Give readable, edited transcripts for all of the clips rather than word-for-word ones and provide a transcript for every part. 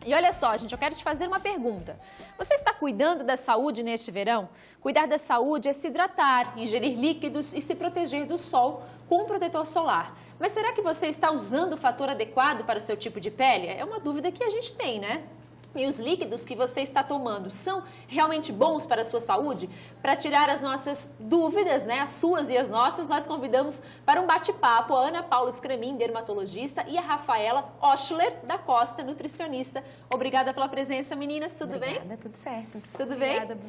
E olha só, gente, eu quero te fazer uma pergunta. Você está cuidando da saúde neste verão? Cuidar da saúde é se hidratar, ingerir líquidos e se proteger do sol com um protetor solar. Mas será que você está usando o fator adequado para o seu tipo de pele? É uma dúvida que a gente tem, né? E os líquidos que você está tomando são realmente bons para a sua saúde? Para tirar as nossas dúvidas, né, as suas e as nossas, nós convidamos para um bate-papo a Ana Paula Scremin, dermatologista, e a Rafaela Oschler da Costa, nutricionista. Obrigada pela presença, meninas. Tudo bem? Obrigada, tudo certo. Tudo bem? Obrigada,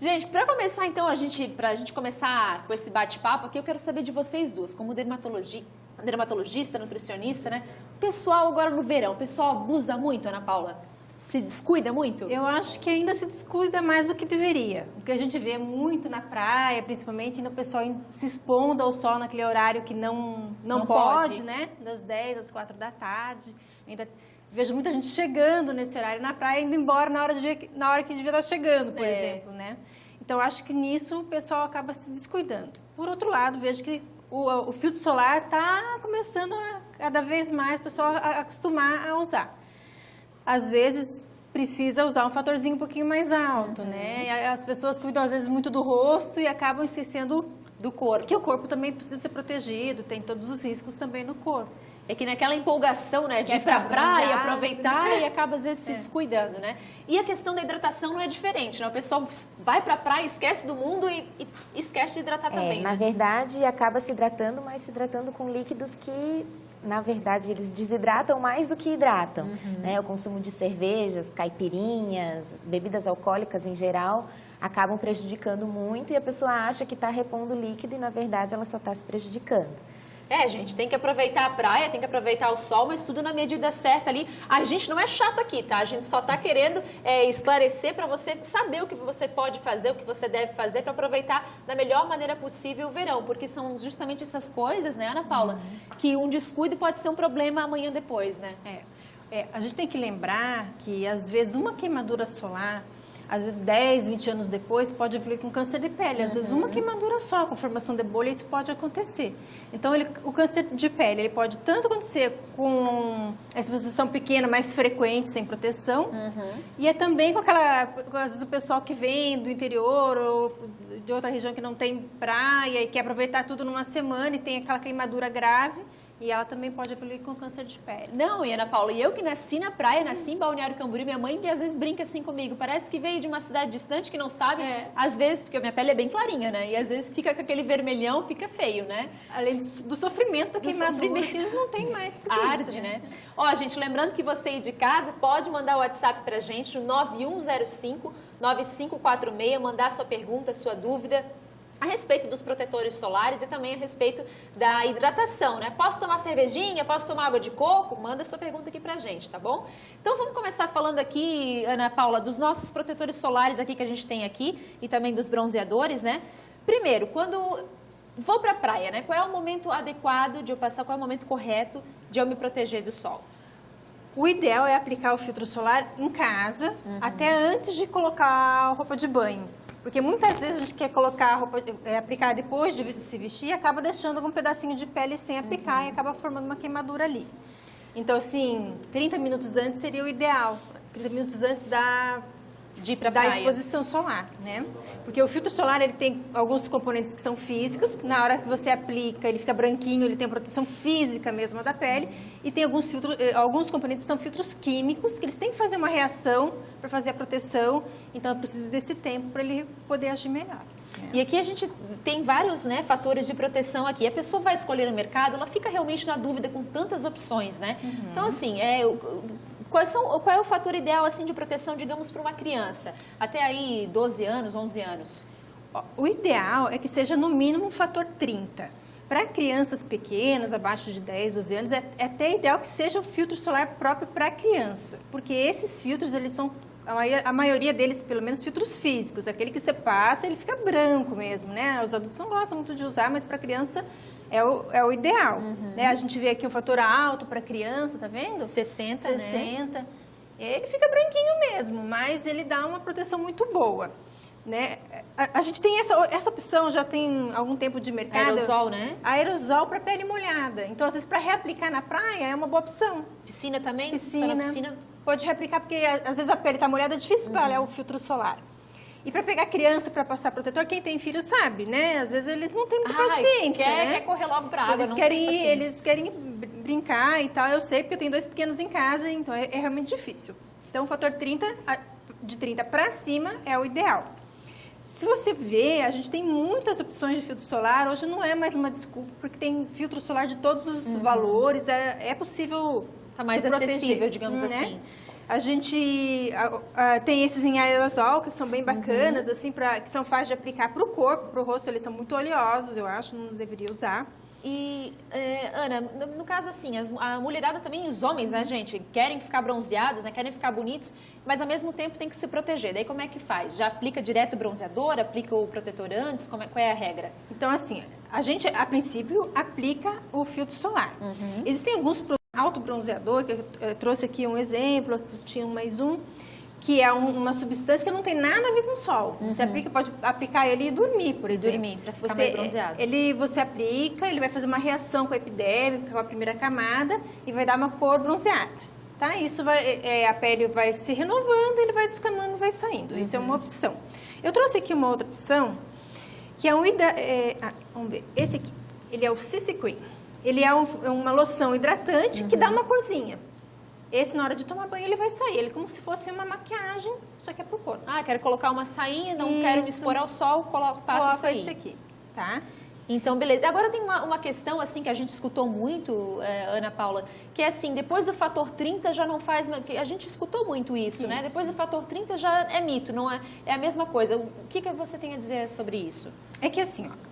gente, para começar então, pra gente começar com esse bate-papo aqui, eu quero saber de vocês duas, como dermatologista, nutricionista, né? O pessoal agora no verão, o pessoal abusa muito, Ana Paula? Se descuida muito? Eu acho que ainda se descuida mais do que deveria. O que a gente vê muito na praia, principalmente, ainda o pessoal se expondo ao sol naquele horário que não pode, né? Das 10 às 4 da tarde. Ainda vejo muita gente chegando nesse horário na praia, indo embora na hora que devia estar chegando, por exemplo, né? Então, acho que nisso o pessoal acaba se descuidando. Por outro lado, vejo que o filtro solar está começando a, cada vez mais, o pessoal a acostumar a usar. Às vezes, precisa usar um fatorzinho um pouquinho mais alto, né? As pessoas cuidam, às vezes, muito do rosto e acabam esquecendo do corpo. Que o corpo também precisa ser protegido, tem todos os riscos também no corpo. É que naquela empolgação, né, de ir pra praia, aproveitar e acaba, às vezes, se descuidando, né? E a questão da hidratação não é diferente, né? O pessoal vai pra praia, esquece do mundo e esquece de hidratar também, Na né? verdade, acaba se hidratando, mas se hidratando com líquidos que, na verdade, eles desidratam mais do que hidratam. Né? O consumo de cervejas, caipirinhas, bebidas alcoólicas em geral, acabam prejudicando muito e a pessoa acha que está repondo líquido e, na verdade, ela só está se prejudicando. Gente, tem que aproveitar a praia, tem que aproveitar o sol, mas tudo na medida certa ali. A gente não é chato aqui, tá? A gente só tá querendo esclarecer para você saber o que você pode fazer, o que você deve fazer para aproveitar da melhor maneira possível o verão, porque são justamente essas coisas, né, Ana Paula, que um descuido pode ser um problema amanhã depois, né? A gente tem que lembrar que, às vezes, uma queimadura solar, às vezes 10, 20 anos depois, pode evoluir com câncer de pele. Às vezes uma queimadura só, com formação de bolha, isso pode acontecer. Então, o câncer de pele, ele pode tanto acontecer com a exposição pequena, mais frequente, sem proteção, e é também com às vezes o pessoal que vem do interior ou de outra região que não tem praia e quer aproveitar tudo numa semana e tem aquela queimadura grave. E ela também pode evoluir com câncer de pele. Não, e Ana Paula, e eu que nasci na praia, nasci em Balneário Camboriú, minha mãe que às vezes brinca assim comigo, parece que veio de uma cidade distante que não sabe, às vezes, porque a minha pele é bem clarinha, né? E às vezes fica com aquele vermelhão, fica feio, né? Além do sofrimento da queimadura, que não tem mais por que arde, isso, né? Ó, gente, lembrando que você aí de casa pode mandar o WhatsApp pra gente, o 9105-9546, mandar sua pergunta, sua dúvida a respeito dos protetores solares e também a respeito da hidratação, né? Posso tomar cervejinha? Posso tomar água de coco? Manda sua pergunta aqui pra gente, tá bom? Então vamos começar falando aqui, Ana Paula, dos nossos protetores solares aqui que a gente tem aqui e também dos bronzeadores, né? Primeiro, quando vou pra praia, né? Qual é o momento adequado de eu passar, qual é o momento correto de eu me proteger do sol? O ideal é aplicar o filtro solar em casa, até antes de colocar a roupa de banho. Porque muitas vezes a gente quer colocar a roupa, aplicar depois de se vestir e acaba deixando algum pedacinho de pele sem aplicar e acaba formando uma queimadura ali. Então, assim, 30 minutos antes seria o ideal. 30 minutos antes da exposição solar, né? Porque o filtro solar, ele tem alguns componentes que são físicos, que na hora que você aplica, ele fica branquinho, ele tem proteção física mesmo da pele, e tem alguns componentes que são filtros químicos, que eles têm que fazer uma reação para fazer a proteção, então precisa desse tempo para ele poder agir melhor. E aqui a gente tem vários, né, fatores de proteção aqui. A pessoa vai escolher no mercado, ela fica realmente na dúvida com tantas opções, né? Então, assim, qual é o fator ideal assim, de proteção, digamos, para uma criança? Até aí, 12 anos, 11 anos. O ideal é que seja no mínimo um fator 30. Para crianças pequenas, abaixo de 10, 12 anos, é até ideal que seja o filtro solar próprio para a criança. Porque esses filtros, eles são, a maioria deles, pelo menos, filtros físicos. Aquele que você passa, ele fica branco mesmo, né? Os adultos não gostam muito de usar, mas para a criança é o ideal. Né? A gente vê aqui um fator alto para criança, tá vendo? 60, né? Ele fica branquinho mesmo, mas ele dá uma proteção muito boa. Né? A gente tem essa opção, já tem algum tempo de mercado. Aerosol, né? Aerosol para pele molhada. Então, às vezes, para reaplicar na praia é uma boa opção. Piscina também? Piscina. Tá na piscina? pode reaplicar, porque às vezes a pele está molhada, é difícil para olhar o filtro solar. E para pegar criança, para passar protetor, quem tem filho sabe, né? Às vezes eles não têm muita paciência, né? Quer correr logo para água, Eles querem brincar e tal, eu sei, porque eu tenho 2 pequenos em casa, então é realmente difícil. Então, o fator 30, de 30 para cima, é o ideal. Se você vê, a gente tem muitas opções de filtro solar. Hoje não é mais uma desculpa, porque tem filtro solar de todos os valores. É possível Tá mais se proteger, acessível, digamos né? assim. A gente tem esses em aerosol, que são bem bacanas, assim, que são fáceis de aplicar para o corpo, para o rosto. Eles são muito oleosos, eu acho, não deveria usar. E, Ana, no caso assim, a mulherada também, os homens, né, gente, querem ficar bronzeados, né, querem ficar bonitos, mas ao mesmo tempo tem que se proteger. Daí como é que faz? Já aplica direto o bronzeador, aplica o protetor antes? Qual é a regra? Então, assim, a gente, a princípio, aplica o filtro solar. Existem alguns autobronzeador, que eu trouxe aqui um exemplo, tinha mais um, que é uma substância que não tem nada a ver com o sol. Você pode aplicar ele e dormir, por exemplo. Dormir, para ficar mais bronzeado. Você aplica, ele vai fazer uma reação com a epidérmica, com a primeira camada, e vai dar uma cor bronzeada. Tá? Isso a pele vai se renovando, ele vai descamando, vai saindo. Isso é uma opção. Eu trouxe aqui uma outra opção, que é vamos ver, esse aqui. Ele é o CC Cream. Ele é uma loção hidratante que dá uma corzinha. Esse, na hora de tomar banho, ele vai sair. Ele é como se fosse uma maquiagem, só que é pro corpo. Ah, quero colocar uma sainha, não quero me expor ao sol, passo isso aí. Esse aqui, tá? Então, beleza. Agora tem uma questão, assim, que a gente escutou muito, Ana Paula, que é assim, depois do fator 30 já não faz... A gente escutou muito isso, né? Depois do fator 30 já é mito, não é? É a mesma coisa. O que você tem a dizer sobre isso? É que assim, ó,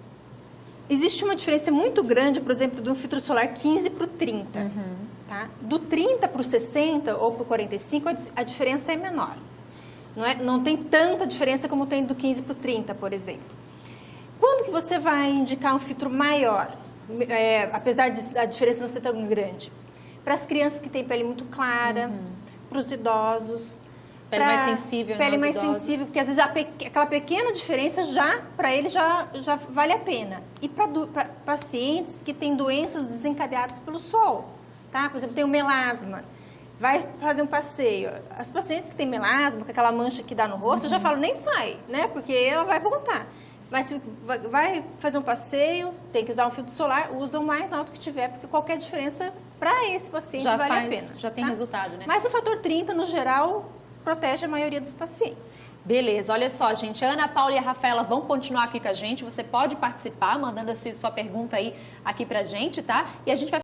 existe uma diferença muito grande, por exemplo, do filtro solar 15 para o 30. Tá? Do 30 para o 60 ou para o 45, a diferença é menor. Não tem tanta diferença como tem do 15 para o 30, por exemplo. Quando que você vai indicar um filtro maior, apesar da diferença não ser tão grande? Para as crianças que têm pele muito clara, para os idosos... Pele mais sensível, Pele mais sensível, porque às vezes aquela pequena diferença para ele já vale a pena. E para pacientes que têm doenças desencadeadas pelo sol, tá? Por exemplo, tem o melasma, vai fazer um passeio. As pacientes que têm melasma, com aquela mancha que dá no rosto, eu já falo, nem sai, né? Porque ela vai voltar. Mas se vai fazer um passeio, tem que usar um filtro solar, usa o mais alto que tiver, porque qualquer diferença para esse paciente vale a pena. Já tem resultado, né? Mas o fator 30, no geral, protege a maioria dos pacientes. Beleza, olha só, gente, a Ana Paula e a Rafaela vão continuar aqui com a gente, você pode participar, mandando a sua pergunta aí aqui pra gente, tá? E a gente vai